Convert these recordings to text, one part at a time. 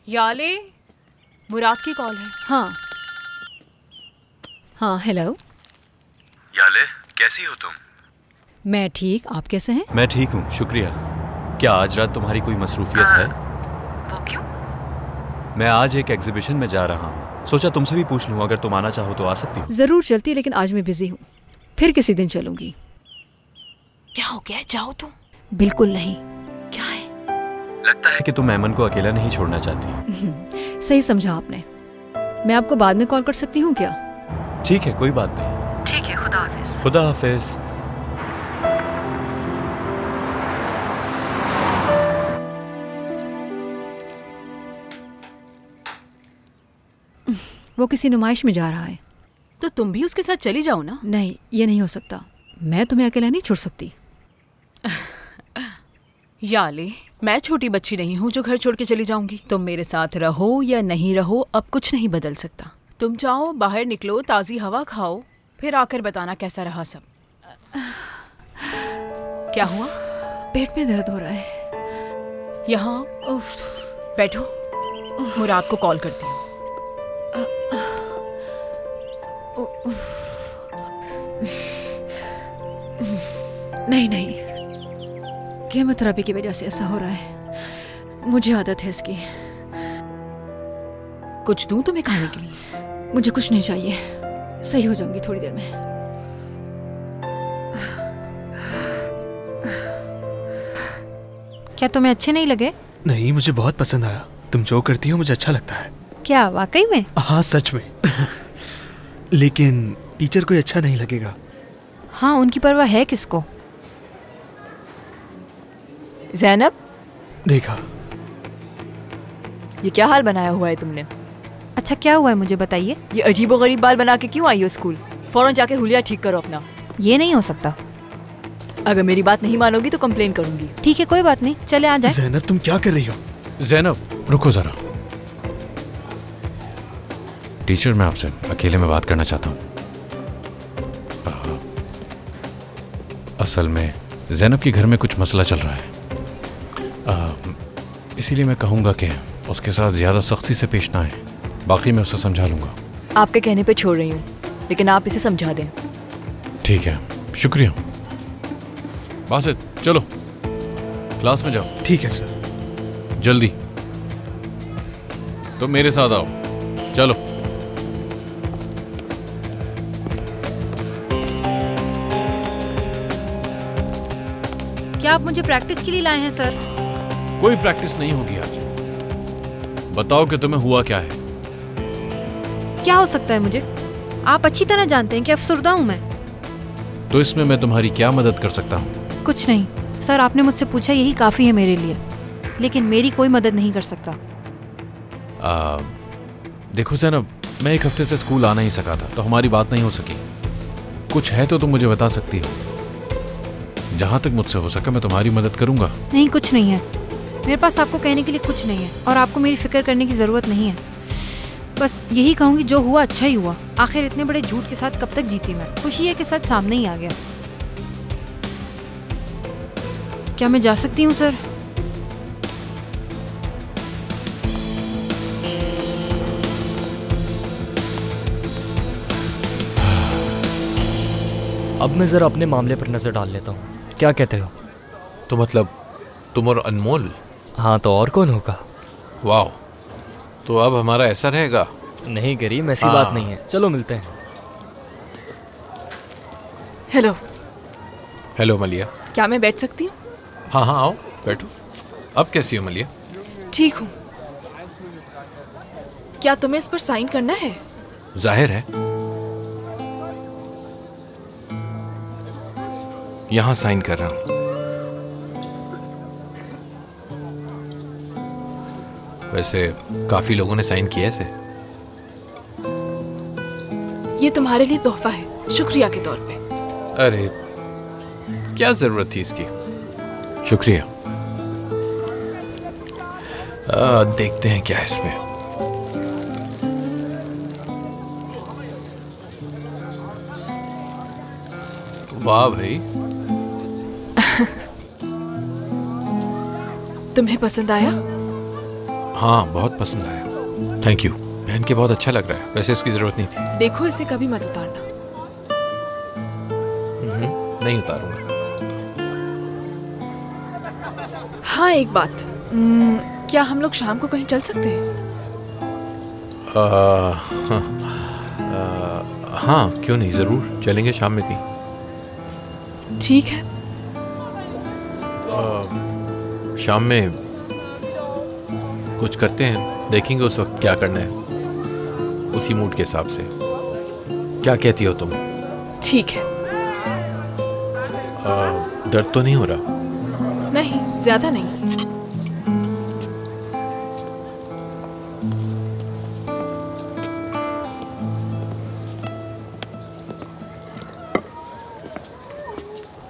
Yale, मुराद की call है। हाँ हाँ, हेलो। याले, कैसी हो तुम? मैं ठीक, आप कैसे हैं? मैं ठीक हूँ, शुक्रिया। क्या आज रात तुम्हारी कोई मसरूफियत है? वो क्यों? मैं आज एक एग्जीबिशन में जा रहा हूँ, सोचा तुमसे भी पूछ लूँ, अगर तुम आना चाहो तो आ सकती हो। जरूर चलती, लेकिन आज मैं बिजी हूँ, फिर किसी दिन चलूंगी। क्या हो गया, जाओ तुम। बिल्कुल नहीं। क्या है? लगता है कि तुम ऐमन को अकेला नहीं छोड़ना चाहती। सही समझा आपने। मैं आपको बाद में कॉल कर सकती हूँ क्या? ठीक है, कोई बात नहीं। ठीक है, खुदा हाफिज। खुदा हाफिज। वो किसी नुमाइश में जा रहा है। तो तुम भी उसके साथ चली जाओ ना। नहीं, ये नहीं हो सकता। मैं तुम्हें अकेला नहीं छोड़ सकती। याले, मैं छोटी बच्ची नहीं हूँ जो घर छोड़ के चली जाऊंगी। तुम मेरे साथ रहो या नहीं रहो, अब कुछ नहीं बदल सकता। तुम जाओ, बाहर निकलो, ताज़ी हवा खाओ, फिर आकर बताना कैसा रहा सब। क्या हुआ? पेट में दर्द हो रहा है। यहाँ बैठो, मुराद को कॉल करती हूँ। नहीं नहीं, केमोथेरेपी की वजह से ऐसा हो रहा है। मुझे आदत है इसकी। कुछ दूं तुम्हें खाने के लिए? मुझे कुछ नहीं चाहिए, सही हो जाऊंगी थोड़ी देर में। क्या तुम्हें अच्छे नहीं लगे? नहीं, मुझे बहुत पसंद आया। तुम जो करती हो मुझे अच्छा लगता है। क्या वाकई में? हाँ, सच में। लेकिन टीचर को अच्छा नहीं लगेगा। हाँ, उनकी परवाह है किसको? ज़ैनब, देखा, ये क्या हाल बनाया हुआ है तुमने? अच्छा, क्या हुआ है मुझे बताइए। ये अजीबोगरीब बाल बना के क्यों आई हो स्कूल? फौरन जाके हुलिया ठीक करो अपना। ये नहीं हो सकता। अगर मेरी बात नहीं मानोगी तो कंप्लेन करूंगी। ठीक है, कोई बात नहीं, चले आ जाए। ज़ैनब, तुम क्या कर रही हो? ज़ैनब, रुको जरा। टीचर, मैं आपसे अकेले में बात करना चाहता हूँ। असल में ज़ैनब के घर में कुछ मसला चल रहा है, इसीलिए मैं कहूँगा कि उसके साथ ज़्यादा सख्ती से पेश ना आए। बाकी मैं उसे समझा लूँगा। आपके कहने पे छोड़ रही हूँ, लेकिन आप इसे समझा दें। ठीक है, शुक्रिया। बासित, चलो क्लास में जाओ। ठीक है सर। जल्दी। तो मेरे साथ आओ, चलो। क्या आप मुझे प्रैक्टिस के लिए लाए हैं सर? कोई प्रैक्टिस नहीं होगी आज। बताओ कि तुम्हें हुआ क्या है। क्या हो सकता है मुझे? आप अच्छी तरह जानते हैं कि अफसरदा हूँ मैं। तो इसमें मैं तुम्हारी क्या मदद कर सकता हूँ? कुछ नहीं सर, आपने मुझसे पूछा, यही काफ़ी है मेरे लिए, लेकिन मेरी कोई मदद नहीं कर सकता। देखो ज़ैनब, मैं एक हफ्ते से स्कूल आ नहीं सका था, तो हमारी बात नहीं हो सकी। कुछ है तो तुम मुझे बता सकती हो। जहाँ तक मुझसे हो सका मैं तुम्हारी मदद करूँगा। नहीं, कुछ नहीं है मेरे पास आपको कहने के लिए। कुछ नहीं है, और आपको मेरी फिक्र करने की ज़रूरत नहीं है। बस यही कहूँगी, जो हुआ अच्छा ही हुआ। आखिर इतने बड़े झूठ के साथ कब तक जीती मैं? खुशी है कि सच सामने ही आ गया। क्या मैं जा सकती हूँ सर? अब मैं ज़रा अपने मामले पर नज़र डाल लेता हूँ, क्या कहते हो? तो मतलब तुम और अनमोल? हाँ, तो और कौन होगा? वाह, तो अब हमारा ऐसा रहेगा? नहीं करीम, ऐसी बात नहीं है। चलो मिलते हैं। हेलो। हेलो मलिया। क्या मैं बैठ सकती हूँ? हाँ हाँ, आओ बैठो। अब कैसी हो मलिया? ठीक हूँ। क्या तुम्हें इस पर साइन करना है? जाहिर है, यहाँ साइन कर रहा हूँ। वैसे काफी लोगों ने साइन किया इसे। ये तुम्हारे लिए तोहफा है, शुक्रिया के तौर पे। अरे क्या जरूरत थी इसकी? शुक्रिया। देखते हैं क्या है इसमें। वाह भाई, तुम्हें पसंद आया? हाँ, बहुत पसंद आया। Thank you. पहन के बहुत अच्छा लग रहा है। वैसे इसकी जरूरत नहीं थी। देखो इसे कभी मत उतारना। नहीं उतारूंगा। हाँ एक बात, क्या हम लोग शाम को कहीं चल सकते हैं? हाँ, क्यों नहीं, जरूर चलेंगे शाम में कहीं। ठीक है। शाम में कुछ करते हैं, देखेंगे उस वक्त क्या करना है, उसी मूड के हिसाब से। क्या कहती हो तुम? ठीक है। दर्द तो नहीं हो रहा? नहीं, ज्यादा नहीं।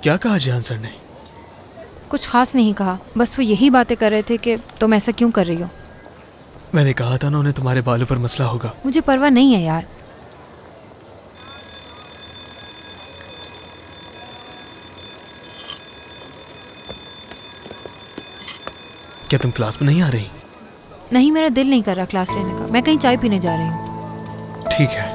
क्या कहा जिहान सर ने? कुछ खास नहीं कहा, बस वो यही बातें कर रहे थे कि तुम ऐसा क्यों कर रही हो। मैंने कहा था ना उन्हें तुम्हारे बालों पर मसला होगा। मुझे परवाह नहीं है यार। क्या तुम क्लास में नहीं आ रही? नहीं, मेरा दिल नहीं कर रहा क्लास लेने का। मैं कहीं चाय पीने जा रही हूँ। ठीक है।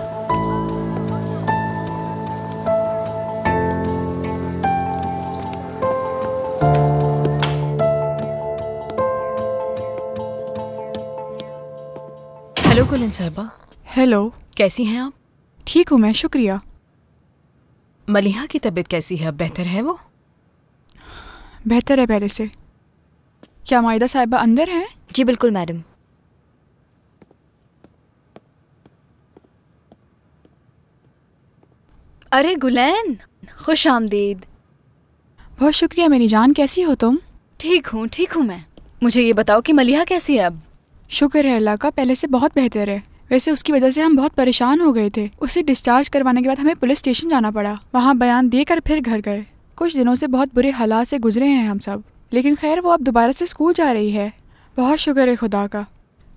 हेलो गुलन साहिबा। हेलो। कैसी हैं आप? ठीक हूँ मैं, शुक्रिया। मलिहा की तबीयत कैसी है? अब बेहतर है वो? बेहतर है पहले से। क्या माइदा साहिबा अंदर हैं? जी बिल्कुल मैडम। अरे गुलैन, खुश आमदीद। बहुत शुक्रिया मेरी जान, कैसी हो तुम? ठीक हूँ मैं। मुझे ये बताओ कि मलिहा कैसी है अब? शुक्र है अल्लाह का, पहले से बहुत बेहतर है। वैसे उसकी वजह से हम बहुत परेशान हो गए थे। उसे डिस्चार्ज करवाने के बाद हमें पुलिस स्टेशन जाना पड़ा। वहाँ बयान देकर फिर घर गए। कुछ दिनों से बहुत बुरे हालात से गुजरे हैं हम सब, लेकिन खैर वो अब दोबारा से स्कूल जा रही है। बहुत शुक्र है खुदा का।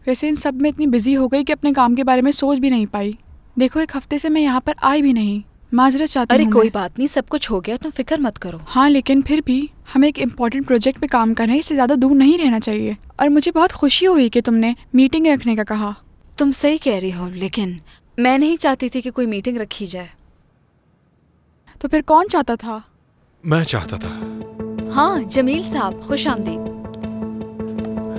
वैसे इन सब में इतनी बिजी हो गई कि अपने काम के बारे में सोच भी नहीं पाई। देखो, एक हफ्ते से मैं यहाँ पर आई भी नहीं। माजरत चाहती हूँ। अरे कोई बात नहीं, सब कुछ हो गया, तुम फिक्र मत करो। हाँ, लेकिन फिर भी हम एक इम्पोर्टेंट प्रोजेक्ट पे काम कर रहे हैं, इससे ज़्यादा दूर नहीं रहना चाहिए। और मुझे बहुत खुशी हुई कि तुमने मीटिंग रखने का कहा। तुम सही कह रही हो, लेकिन मैं नहीं चाहती थी कि कोई मीटिंग रखी जाए। तो फिर कौन चाहता था? मैं चाहता था। हाँ जमील साहब, खुश आमदीद।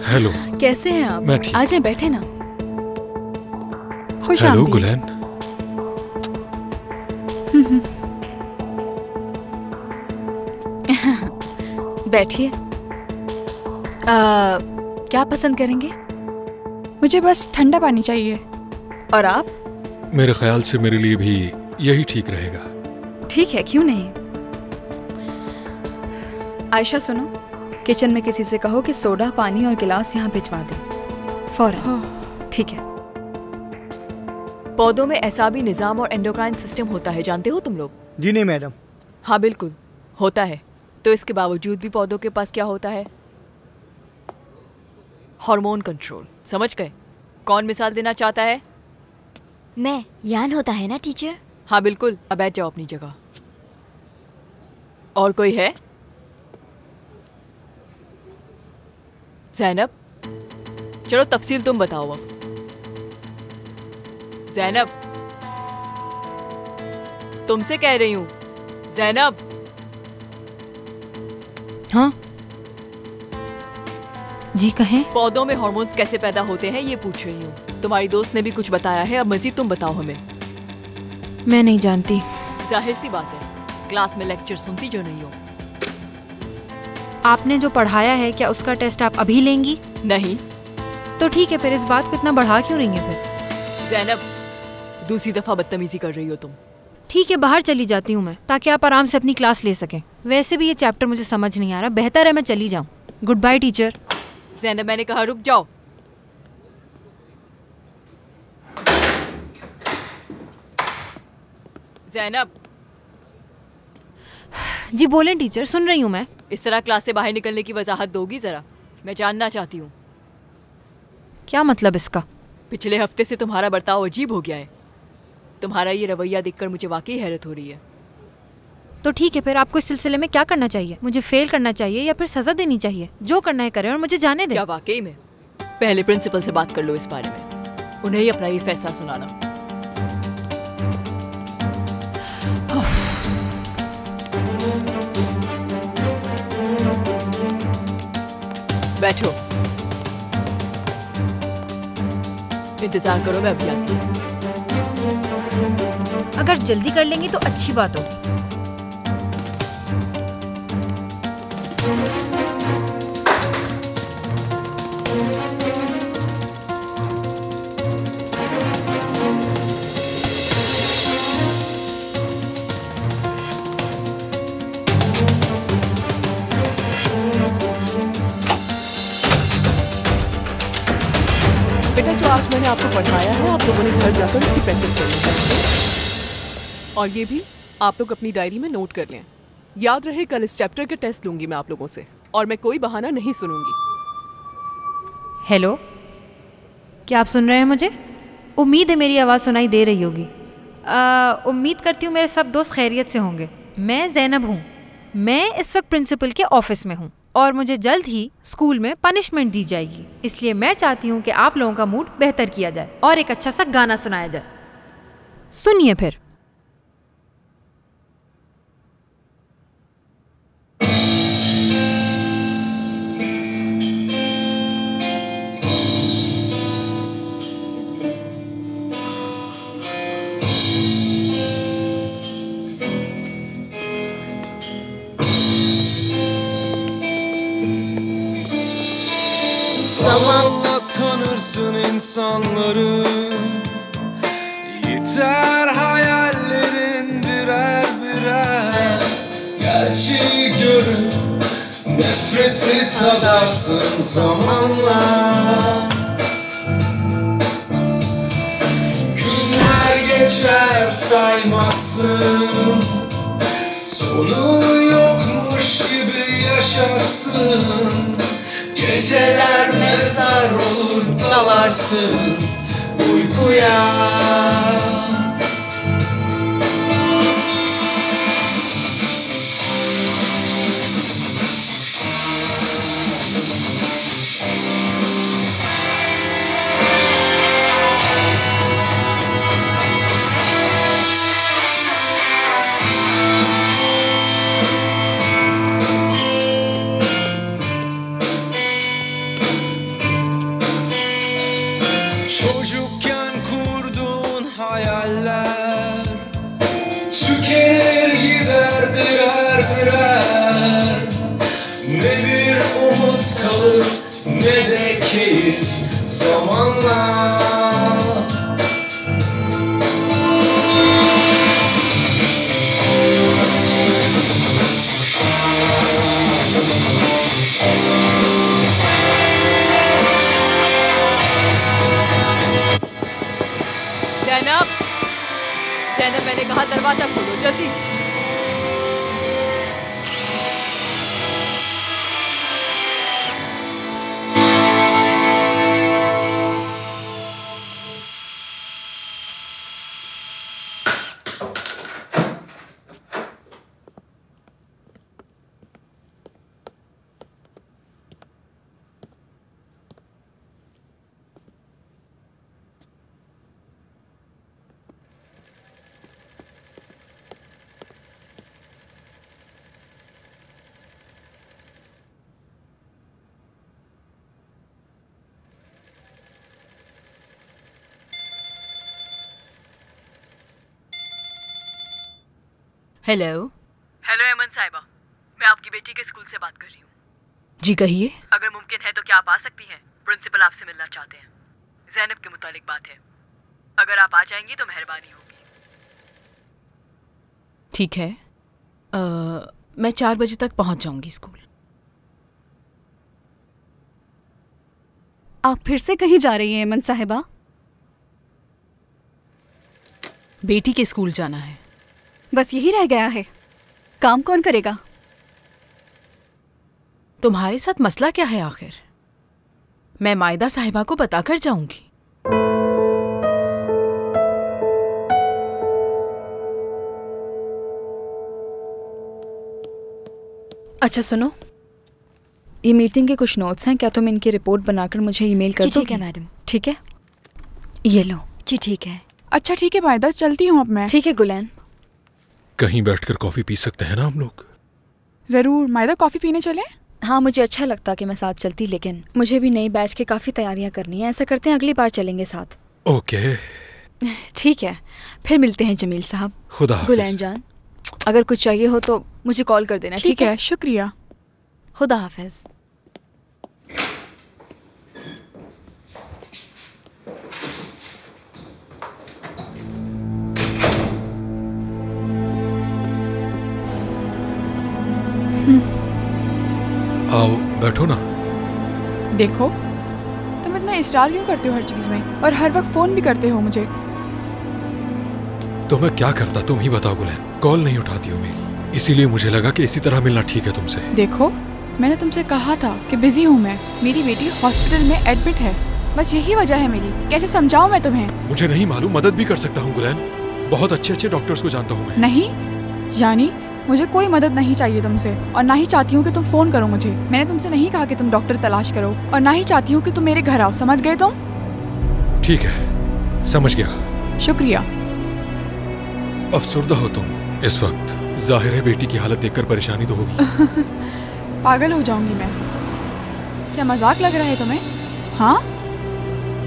हेलो। कैसे हैं आप? मैं ठीक। आ जाएं, बैठे ना। खुश हेलो आमदीद। गुलैन। बैठिए। क्या पसंद करेंगे? मुझे बस ठंडा पानी चाहिए। और आप? मेरे ख्याल से मेरे लिए भी यही ठीक रहेगा। ठीक है, क्यों नहीं। आयशा सुनो, किचन में किसी से कहो कि सोडा, पानी और गिलास यहाँ भिजवा दे फौरन। ठीक है। पौधों में एसाबी निज़ाम और एंडोक्राइन सिस्टम होता है, जानते हो तुम लोग? जी नहीं मैडम। हाँ बिल्कुल होता है। तो इसके बावजूद भी पौधों के पास क्या होता है? Hormone control. समझ गए? कौन मिसाल देना चाहता है? मैं। यान होता है ना टीचर? हाँ बिल्कुल। अब बैठ जाओ अपनी जगह। और कोई है? ज़ैनब, चलो तफसील तुम बताओ अब। ज़ैनब, तुमसे कह रही हूँ। ज़ैनब। हाँ जी कहें। पौधों में हार्मोन्स कैसे पैदा होते हैं ये पूछ रही हूँ। तुम्हारी दोस्त ने भी कुछ बताया है, अब मजीद तुम बताओ हमें। मैं नहीं जानती। जाहिर सी बात है, क्लास में लेक्चर सुनती जो नहीं हो। आपने जो पढ़ाया है क्या उसका टेस्ट आप अभी लेंगी? नहीं। तो ठीक है, फिर इस बात को इतना बढ़ा क्यों रही हैं फिर? ज़ैनब, दूसरी दफा बदतमीजी कर रही हो तुम। ठीक है, बाहर चली जाती हूँ मैं, ताकि आप आराम से अपनी क्लास ले सकें। वैसे भी ये चैप्टर मुझे समझ नहीं आ रहा, बेहतर है मैं चली जाऊँ। Good bye teacher. ज़ैनब, मैंने कहा रुक जाओ। ज़ैनब। जी बोलें टीचर, सुन रही हूँ मैं। इस तरह क्लास से बाहर निकलने की वजाहत दोगी जरा? मैं जानना चाहती हूँ। क्या मतलब इसका? पिछले हफ्ते से तुम्हारा बर्ताव अजीब हो गया है। तुम्हारा ये रवैया देखकर मुझे वाकई हैरत हो रही है। तो ठीक है, फिर आपको इस सिलसिले में क्या करना चाहिए? मुझे फेल करना चाहिए या फिर सजा देनी चाहिए? जो करना है करें और मुझे जाने दें। क्या वाकई में? पहले प्रिंसिपल से बात कर लो इस बारे में, उन्हें ही अपना ये फैसला सुनाना। बैठो, इंतजार करो, मैं अभी आती हूँ। अगर जल्दी कर लेंगे तो अच्छी बात होगी। बेटा, जो आज मैंने आपको पढ़ाया है आप लोगों ने घर जाकर उसकी प्रैक्टिस करनी है, और ये भी आप लोग अपनी डायरी में नोट कर लें। याद रहे, कल इस चैप्टर के टेस्ट लूंगी मैं आप लोगों से, और मैं कोई बहाना नहीं सुनूंगी। हेलो, क्या आप सुन रहे हैं मुझे? उम्मीद है मेरी आवाज़ सुनाई दे रही होगी। उम्मीद करती हूँ मेरे सब दोस्त खैरियत से होंगे। मैं ज़ैनब हूँ। मैं इस वक्त प्रिंसिपल के ऑफिस में हूँ और मुझे जल्द ही स्कूल में पनिशमेंट दी जाएगी। इसलिए मैं चाहती हूँ कि आप लोगों का मूड बेहतर किया जाए और एक अच्छा सा गाना सुनाया जाए। सुनिए फिर। Zamanla tanırsın insanları, yeter hayallerin birer birer. Gerçeği görüp nefreti tadarsın zamanla. Günler geçer saymazsın, sonu yokmuş gibi yaşarsın. Geceler mezar olur, dalarsın uykuya. Çocukken kurduğun hayaller tükenir gider birer birer. Ne bir umut kalır ne de keyif zamanla. Zainab, Zainab, मैंने कहा दरवाजा खोलो जल्दी। Hello. Hello अमन साहिबा, मैं आपकी बेटी के स्कूल से बात कर रही हूँ। जी कहिए। अगर मुमकिन है तो क्या आप आ सकती हैं? प्रिंसिपल आपसे मिलना चाहते हैं। ज़ैनब के मुतालिक बात है। अगर आप आ जाएंगी तो मेहरबानी होगी। ठीक है, मैं 4 बजे तक पहुंच जाऊंगी स्कूल। आप फिर से कहीं जा रही हैं अमन साहिबा? बेटी के स्कूल जाना है। बस यही रह गया है? काम कौन करेगा? तुम्हारे साथ मसला क्या है आखिर? मैं मायदा साहिबा को बताकर जाऊंगी। अच्छा सुनो, ये मीटिंग के कुछ नोट्स हैं, क्या तुम इनकी रिपोर्ट बनाकर मुझे ईमेल कर दोगे? ठीक है मैडम। ठीक है, ये लो। जी ठीक है। अच्छा ठीक है मायदा, चलती हूँ अब मैं। ठीक है गुलैन। कहीं बैठकर कॉफी पी सकते हैं ना हम लोग? जरूर मायदा, कॉफी पीने चले? हाँ, मुझे अच्छा लगता कि मैं साथ चलती, लेकिन मुझे भी नई बैच की काफ़ी तैयारियां करनी है। ऐसा करते हैं अगली बार चलेंगे साथ। ओके ठीक है, फिर मिलते हैं जमील साहब। खुदा हाफिज। गुलैन जान, अगर कुछ चाहिए हो तो मुझे कॉल कर देना। ठीक है, शुक्रिया। खुदा हाफिज। आओ बैठो ना। देखो तुम इतना इसरार क्यों करते हो हर चीज में, और हर वक्त फोन भी करते हो मुझे। तो मैं क्या करता, तुम ही बताओ गुलैन। कॉल नहीं उठाती हो मेरी, इसीलिए मुझे लगा कि इसी तरह मिलना ठीक है तुमसे। देखो मैंने तुमसे कहा था कि बिजी हूँ मैं, मेरी बेटी हॉस्पिटल में एडमिट है, बस यही वजह है मेरी। कैसे समझाऊं मैं तुम्हें? मुझे नहीं मालूम, मदद भी कर सकता हूँ गुलैन, बहुत अच्छे अच्छे डॉक्टर्स को जानता हूँ मैं। नहीं यानी मुझे कोई मदद नहीं चाहिए तुमसे, और ना ही चाहती हूँ कि तुम फोन करो मुझे। मैंने तुमसे नहीं कहा कि तुम डॉक्टर तलाश करो, और ना ही चाहती हूँ कि तुम मेरे घर आओ। समझ गए तुम? ठीक है, समझ गया। शुक्रिया। अफसरदा हो तुम इस वक्त, जाहिर है बेटी की हालत देखकर परेशानी तो होगी। पागल हो जाऊंगी मैं। क्या मजाक लग रहा है तुम्हें? हाँ,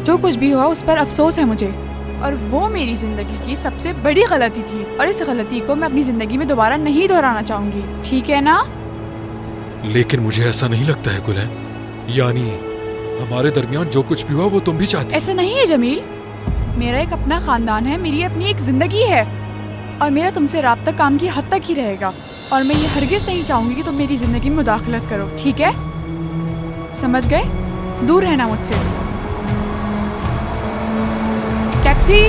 जो कुछ भी हुआ उस पर अफसोस है मुझे, और वो मेरी जिंदगी की सबसे बड़ी गलती थी, और इस गलती को मैं अपनी जिंदगी में दोबारा नहीं दोहराना चाहूंगी। ठीक है ना? लेकिन मुझे ऐसा नहीं लगता है गुलैन, यानी हमारे दरमियान जो कुछ भी हुआ वो तुम भी चाहती। ऐसा नहीं है जमील, मेरा एक अपना खानदान है, मेरी अपनी एक जिंदगी है, और मेरा तुमसे राब्ता काम की हद तक ही रहेगा, और मैं ये हरगिज नहीं चाहूंगी कि तुम मेरी जिंदगी में मुदाखलत करो। ठीक है? समझ गए? दूर रहना मुझसे। टैक्सी।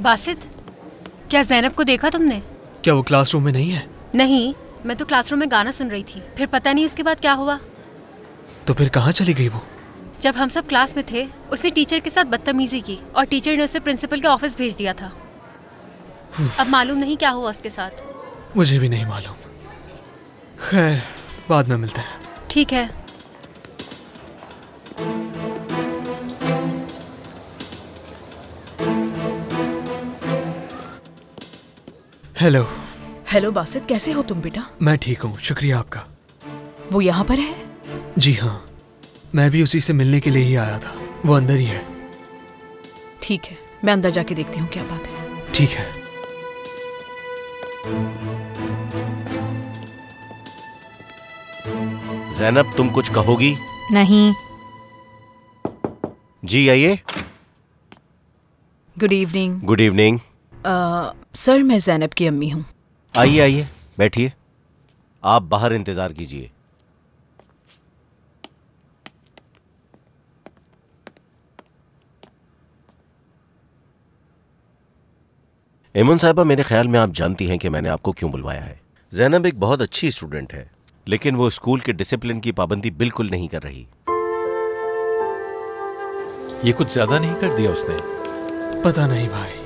बासित, क्या ज़ैनब को देखा तुमने? क्या वो क्लासरूम में नहीं है? नहीं, मैं तो क्लासरूम में गाना सुन रही थी, फिर पता नहीं उसके बाद क्या हुआ। तो फिर कहाँ चली गई वो? जब हम सब क्लास में थे उसने टीचर के साथ बदतमीजी की, और टीचर ने उसे प्रिंसिपल के ऑफिस भेज दिया था। अब मालूम नहीं क्या हुआ उसके साथ। मुझे भी नहीं मालूम। खैर, बाद में मिलते हैं। ठीक है। हेलो। हेलो बासित, कैसे हो तुम बेटा? मैं ठीक हूँ, शुक्रिया आपका। वो यहाँ पर है? जी हाँ, मैं भी उसी से मिलने के लिए ही आया था, वो अंदर ही है। ठीक है, मैं अंदर जाके देखती हूँ क्या बात है। ठीक है। ज़ैनब, तुम कुछ कहोगी? नहीं। जी आइए। Good evening. Good evening. Sir, मैं ज़ैनब की अम्मी हूँ। आइए आइए, बैठिए। आप बाहर इंतजार कीजिए। इमन साहिबा, मेरे ख्याल में आप जानती हैं कि मैंने आपको क्यों बुलवाया है। ज़ैनब एक बहुत अच्छी स्टूडेंट है, लेकिन वो स्कूल के डिसिप्लिन की पाबंदी बिल्कुल नहीं कर रही। ये कुछ ज्यादा नहीं कर दिया उसने? पता नहीं भाई।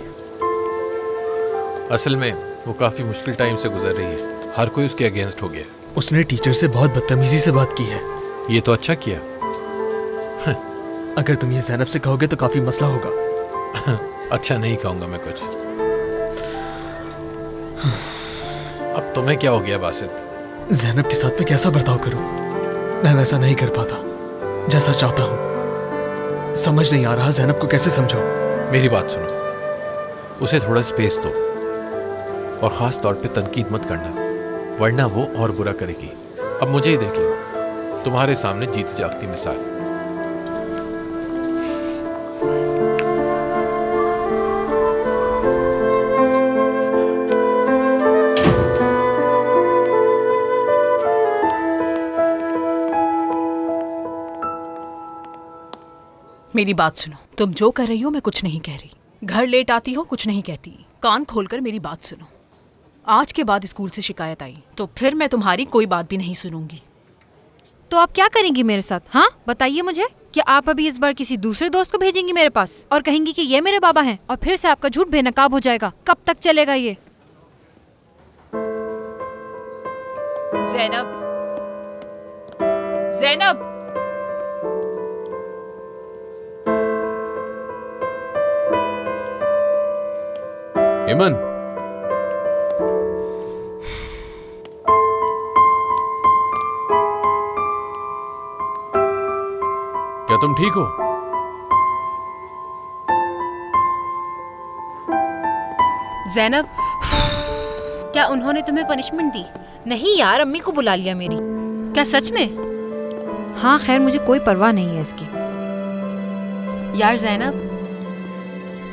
असल में वो काफी मुश्किल टाइम से गुजर रही है, हर कोई उसके अगेंस्ट हो गया। उसने टीचर से बहुत बदतमीजी से बात की है। ये तो अच्छा किया। अगर तुम ये ज़ैनब से कहोगे तो काफी मसला होगा। अच्छा नहीं कहूंगा मैं कुछ। अब तुम्हें क्या हो गया बासित? ज़ैनब के साथ में कैसा बर्ताव करूं? मैं वैसा नहीं कर पाता जैसा चाहता हूं। समझ नहीं आ रहा ज़ैनब को कैसे समझाऊं। मेरी बात सुनो, उसे थोड़ा स्पेस दो, और खास तौर पे तनकीद मत करना, वरना वो और बुरा करेगी। अब मुझे ही देख लो, तुम्हारे सामने जीती जागती मिसाल। मेरी बात सुनो, तुम जो कर रही हो मैं कुछ नहीं कह रही। घर लेट आती हो, कुछ नहीं कहती। कान खोलकर मेरी बात सुनो। आज के बाद स्कूल से शिकायत आई तो फिर मैं तुम्हारी कोई बात भी नहीं सुनूंगी। तो आप क्या करेंगी मेरे साथ? हाँ बताइए मुझे, क्या आप अभी इस बार किसी दूसरे दोस्त को भेजेंगी मेरे पास और कहेंगी कि ये मेरे बाबा हैं और फिर से आपका झूठ बेनकाब हो जाएगा? कब तक चलेगा ये? ज़ैनब, ज़ैनब, एमन, क्या तुम ठीक हो? ज़ैनब, क्या उन्होंने तुम्हें पनिशमेंट दी? नहीं यार, अम्मी को बुला लिया मेरी। क्या सच में? हाँ खैर, मुझे कोई परवाह नहीं है इसकी। यार ज़ैनब,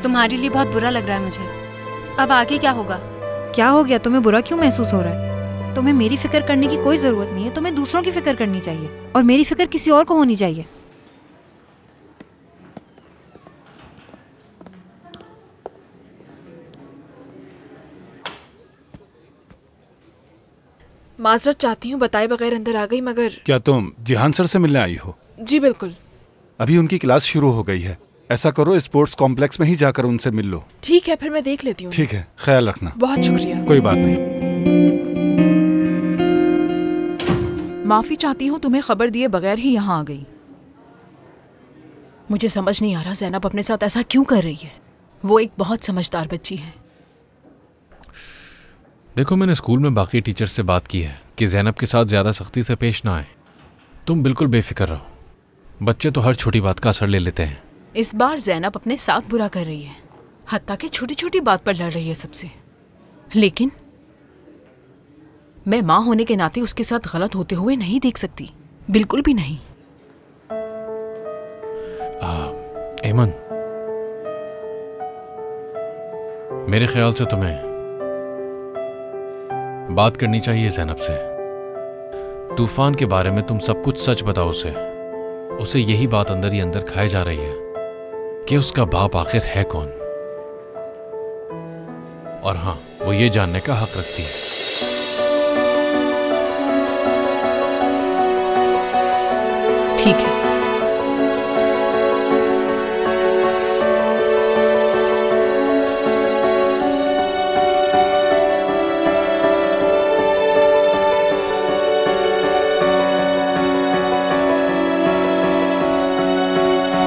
तुम्हारे लिए बहुत बुरा लग रहा है मुझे। अब आगे क्या होगा? क्या हो गया? तुम्हें बुरा क्यों महसूस हो रहा है? तुम्हें मेरी फिक्र करने की कोई जरूरत नहीं है, तुम्हें दूसरों की फिक्र करनी चाहिए और मेरी फिक्र किसी और को होनी चाहिए। माजरत चाहती हूँ, बताए बगैर अंदर आ गई, मगर क्या तुम जिहान सर से मिलने आई हो? जी बिल्कुल। अभी उनकी क्लास शुरू हो गई है। ऐसा करो, स्पोर्ट्स कॉम्प्लेक्स में ही जाकर उनसे मिल लो। ठीक है, फिर मैं देख लेती हूँ। ठीक है, ख्याल रखना। बहुत शुक्रिया। कोई बात नहीं। माफी चाहती हूँ, तुम्हें खबर दिए बगैर ही यहाँ आ गई। मुझे समझ नहीं आ रहा ज़ैनब अपने साथ ऐसा क्यों कर रही है। वो एक बहुत समझदार बच्ची है। देखो, मैंने स्कूल में बाकी टीचर से बात की है कि ज़ैनब के साथ ज़्यादा सख्ती से पेश ना आए। तुम बिल्कुल बेफिक्र रहो, बच्चे तो हर छोटी बात का असर ले लेते हैं। इस बार ज़ैनब अपने साथ बुरा कर रही है, हत्ता कि छोटी छोटी बात पर लड़ रही है सबसे। लेकिन मैं माँ होने के नाते उसके साथ गलत होते हुए नहीं देख सकती, बिल्कुल भी नहीं। एमन, मेरे ख्याल से तुम्हें बात करनी चाहिए ज़ैनब से। तूफान के बारे में तुम सब कुछ सच बताओ उसे। उसे यही बात अंदर ही अंदर खाए जा रही है कि उसका बाप आखिर है कौन। और हाँ, वो ये जानने का हक रखती है। ठीक है।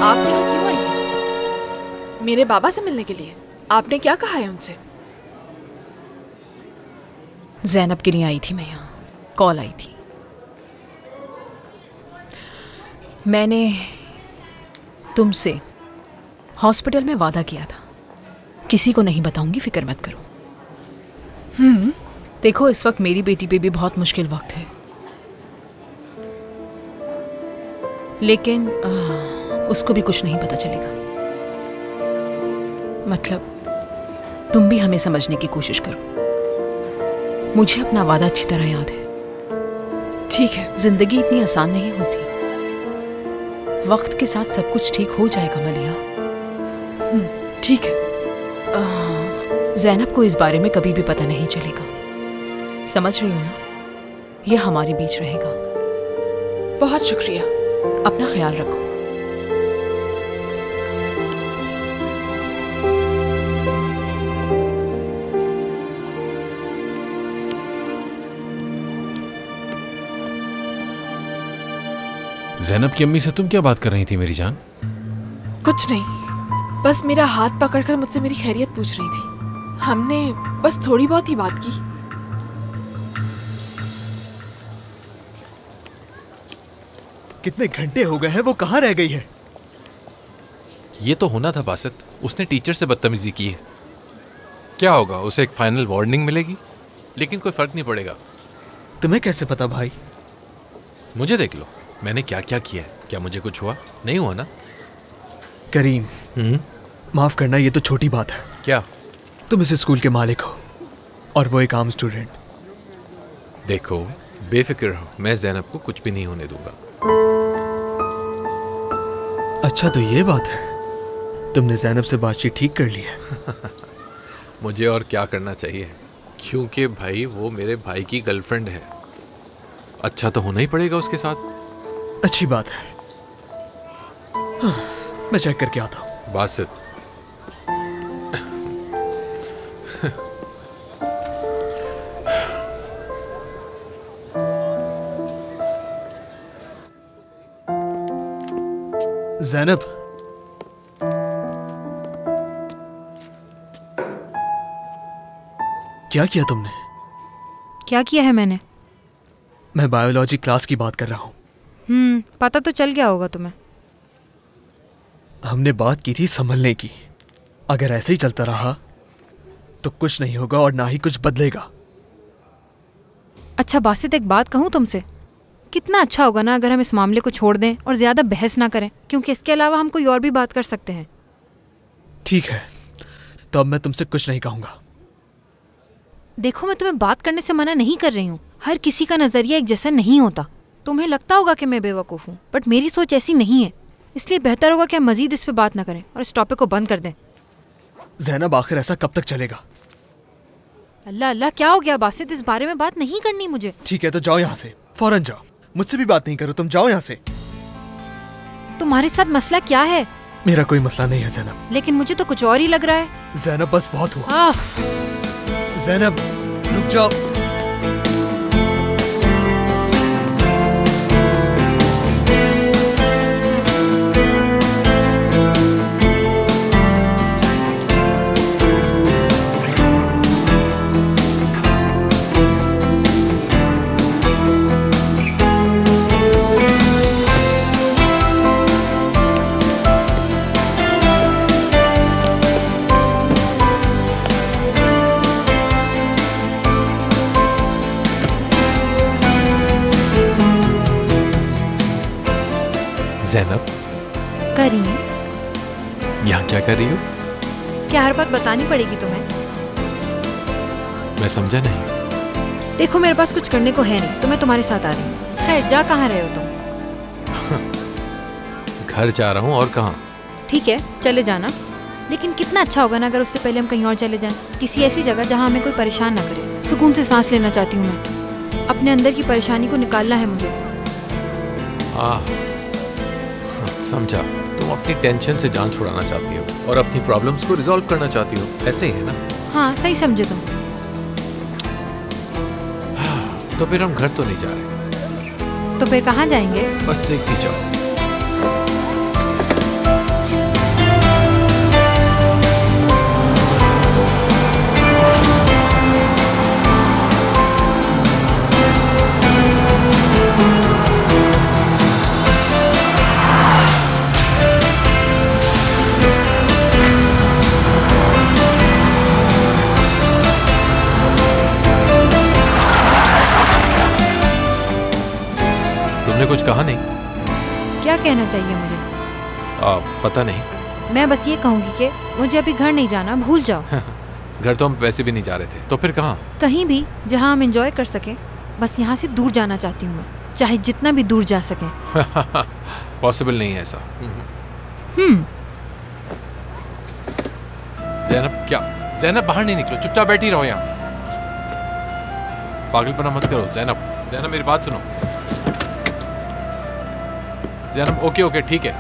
आप यहाँ क्यों आई हैं? मेरे बाबा से मिलने के लिए? आपने क्या कहा है उनसे? ज़ैनब के लिए आई थी मैं यहाँ, कॉल आई थी। मैंने तुमसे हॉस्पिटल में वादा किया था, किसी को नहीं बताऊंगी, फिक्र मत करो। देखो, इस वक्त मेरी बेटी पे भी बहुत मुश्किल वक्त है, लेकिन उसको भी कुछ नहीं पता चलेगा। मतलब तुम भी हमें समझने की कोशिश करो। मुझे अपना वादा अच्छी तरह याद है। ठीक है। जिंदगी इतनी आसान नहीं होती, वक्त के साथ सब कुछ ठीक हो जाएगा मलिया। ठीक है। ज़ैनब को इस बारे में कभी भी पता नहीं चलेगा, समझ रही हो ना? ये हमारे बीच रहेगा। बहुत शुक्रिया। अपना ख्याल रखो। ज़ैनब की अम्मी से तुम क्या बात कर रही थी मेरी जान? कुछ नहीं, बस मेरा हाथ पकड़कर मुझसे मेरी खैरियत पूछ रही थी। हमने बस थोड़ी बहुत ही बात की। कितने घंटे हो गए हैं, वो कहाँ रह गई है? ये तो होना था बासित, उसने टीचर से बदतमीजी की है। क्या होगा, उसे एक फाइनल वार्निंग मिलेगी, लेकिन कोई फर्क नहीं पड़ेगा। तुम्हें कैसे पता भाई? मुझे देख लो, मैंने क्या क्या किया है। क्या मुझे कुछ हुआ? नहीं हुआ ना? करीम, माफ करना, ये तो छोटी बात है। क्या? तुम इस स्कूल के मालिक हो और वो एक आम स्टूडेंट। देखो, बेफिक्र रहो, मैं ज़ैनब को कुछ भी नहीं होने दूंगा। अच्छा, तो ये बात है, तुमने ज़ैनब से बातचीत ठीक कर ली है। मुझे और क्या करना चाहिए, क्योंकि भाई वो मेरे भाई की गर्लफ्रेंड है। अच्छा तो होना ही पड़ेगा उसके साथ। अच्छी बात है। हाँ, मैं चेक करके आता हूँ। बासित, ज़ैनब, क्या किया तुमने? क्या किया है मैंने? मैं बायोलॉजी क्लास की बात कर रहा हूँ। पता तो चल गया होगा तुम्हें। हमने बात की थी संभलने की। अगर ऐसे ही चलता रहा तो कुछ नहीं होगा और ना ही कुछ बदलेगा। अच्छा बासित, एक बात कहूँ तुमसे, कितना अच्छा होगा ना अगर हम इस मामले को छोड़ दें और ज्यादा बहस ना करें, क्योंकि इसके अलावा हम कोई और भी बात कर सकते हैं। ठीक है, तो अब मैं तुमसे कुछ नहीं कहूंगा। देखो, मैं तुम्हें बात करने से मना नहीं कर रही हूँ। हर किसी का नजरिया एक जैसा नहीं होता। तुम्हें लगता होगा कि मैं बेवकूफ़ हूँ, बट मेरी सोच ऐसी नहीं है। इसलिए बेहतर होगा कि हम मजीद इस पे बात ना करें और इस टॉपिक को बंद कर दें। ज़ैनब, आखिर ऐसा कब तक चलेगा? अल्लाह अल्लाह, क्या हो गया बासित? इस बारे में बात नहीं करनी मुझे। ठीक है, तो जाओ यहाँ से, फौरन जाओ। मुझसे भी बात नहीं करो, तुम जाओ यहाँ से। तुम्हारे साथ मसला क्या है? मेरा कोई मसला नहीं है ज़ैनब। लेकिन मुझे तो कुछ और ही लग रहा है। ज़ैनब, बस बहुत हुआ। ज़ैनब, रुक जाओ। ज़ैनब, करीम, यहाँ क्या कर रही हो? क्या हर बात बतानी पड़ेगी तुम्हें? मैं समझा नहीं। देखो, मेरे पास कुछ करने को है नहीं, तो मैं तुम्हारे साथ आ रही हूँ। खैर, जा कहाँ रहे हो तुम? घर जा रहा हूँ। और कहाँ? ठीक है, चले जाना, लेकिन कितना अच्छा होगा ना अगर उससे पहले हम कहीं और चले जाएं, किसी ऐसी जगह जहाँ हमें कोई परेशान ना करे। सुकून से सांस लेना चाहती हूँ मैं। अपने अंदर की परेशानी को निकालना है मुझे। समझा, तुम अपनी टेंशन से जान छुड़ाना चाहती हो और अपनी प्रॉब्लम्स को रिजॉल्व करना चाहती हो, ऐसे ही है ना? हाँ, सही समझे तुम। तो फिर हम घर तो नहीं जा रहे। तो फिर कहाँ जाएंगे? बस देखती जाओ। कुछ कहा नहीं? क्या कहना चाहिए मुझे? पता नहीं। मैं बस ये कहूँगी कि मुझे अभी घर नहीं जाना, भूल जाओ। घर तो हम वैसे भी नहीं जा रहे थे, तो फिर कहाँ? कहीं भी जहाँ हम एंजॉय कर सकें। बस यहाँ से दूर जाना चाहती हूँ मैं, चाहे जितना भी दूर जा सके। पॉसिबल नहीं है ऐसा। ज़ैनब, क्या? ज़ैनब, बाहर नहीं निकलो, चुपचाप बैठी रहो यहाँ। पागलपना मत करो ज़ैनब। ज़ैनब, मेरी बात सुनो। ज़ैनब, ओके ठीक है,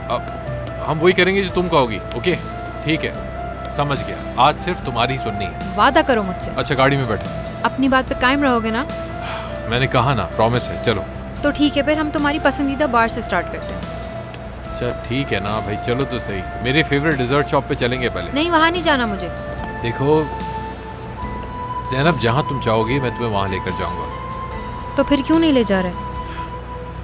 अब हम वही करेंगे जो तुम कहोगी। ओके ठीक है, समझ गया। आज सिर्फ तुम्हारी सुननी है। वादा करो मुझसे। अच्छा, गाड़ी में बैठो। अपनी बात पे कायम रहोगे ना? मैंने कहा ना, प्रॉमिस है। चलो तो ठीक है, फिर हम तुम्हारी पसंदीदा बार से स्टार्ट करते हैं। अच्छा ठीक है ना भाई, चलो तो सही। मेरे फेवरेट डिजर्ट शॉप पे चलेंगे पहले। नहीं, वहाँ नहीं जाना मुझे। देखो ज़ैनब, जहाँ तुम चाहोगी मैं तुम्हें वहाँ लेकर जाऊँगा। तो फिर क्यों नहीं ले जा रहे?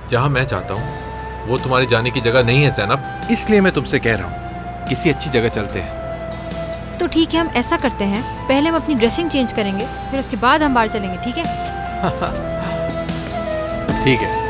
जहाँ मैं चाहता हूँ वो तुम्हारी जाने की जगह नहीं है ज़ैनब, इसलिए मैं तुमसे कह रहा हूँ किसी अच्छी जगह चलते हैं। तो ठीक है, हम ऐसा करते हैं, पहले हम अपनी ड्रेसिंग चेंज करेंगे, फिर उसके बाद हम बाहर चलेंगे, ठीक है? ठीक है।